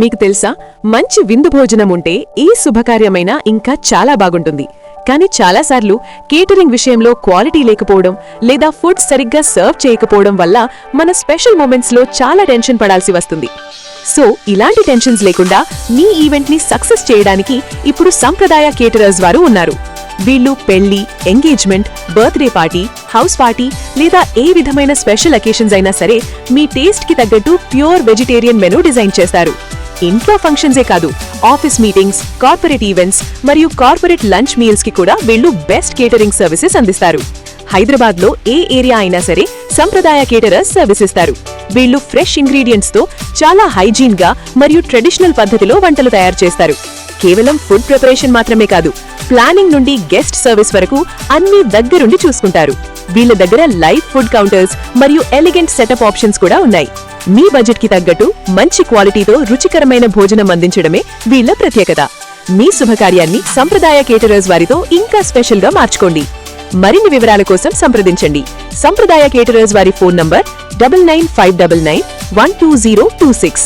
మీకు తెలుసా, మంచి విందు భోజనం ఉంటే ఏ శుభకార్యమైనా ఇంకా చాలా బాగుంటుంది. కానీ చాలాసార్లు కేటరింగ్ విషయంలో క్వాలిటీ లేకపోవడం లేదా ఫుడ్ సరిగ్గా సర్వ్ చేయకపోవడం వల్ల మన స్పెషల్ మూమెంట్స్లో చాలా టెన్షన్ పడాల్సి వస్తుంది. సో ఇలాంటి టెన్షన్స్ లేకుండా మీ ఈవెంట్ని సక్సెస్ చేయడానికి ఇప్పుడు సంప్రదాయ కేటరర్స్ వారు ఉన్నారు. వీళ్ళు పెళ్లి, engagement, birthday party, house party లేదా ఏ విధమైన స్పెషల్ అకేషన్స్ అయినా సరే మీ టేస్ట్ కి తగ్గట్టు ప్యూర్ వెజిటేరియన్ మెనూ డిజైన్ చేస్తారు. ఇంట్లో ఫంక్షన్సే కాదు, ఆఫీస్ మీటింగ్స్, కార్పొరేట్ ఈవెంట్స్ మరియు కార్పొరేట్ లంచ్ మీల్స్ కి కూడా వీళ్ళు బెస్ట్ కేటరింగ్ సర్వీసెస్ అందిస్తారు. హైదరాబాద్ లో ఏ ఏరియా అయినా సరే సంప్రదాయ కేటరర్స్ సర్వీస్ ఇస్తారు. వీళ్ళు ఫ్రెష్ ఇంగ్రీడియంట్స్ తో చాలా హైజీన్ గా మరియు ట్రెడిషనల్ పద్ధతిలో వంటలు తయారు చేస్తారు. కేవలం ఫుడ్ ప్రిపరేషన్ మాత్రమే కాదు, ప్లానింగ్ నుండి గెస్ట్ సర్వీస్ వరకు అన్ని దగ్గరుండి చూసుకుంటారు. వీళ్ళ దగ్గర లైవ్ ఫుడ్ కౌంటర్స్ మరియు ఎలిగెంట్ సెటప్ ఆప్షన్స్ కూడా ఉన్నాయి. మీ బడ్జెట్ కి తగ్గట్టు మంచి క్వాలిటీతో రుచికరమైన భోజనం అందించడమే వీళ్ళ ప్రత్యేకత. మీ శుభకార్యాన్ని సంప్రదాయ కేటరర్స్ వారితో ఇంకా స్పెషల్ గా మార్చుకోండి. మరిన్ని వివరాల కోసం సంప్రదించండి. సంప్రదాయ కేటరర్స్ వారి ఫోన్ నంబర్ 9959912026.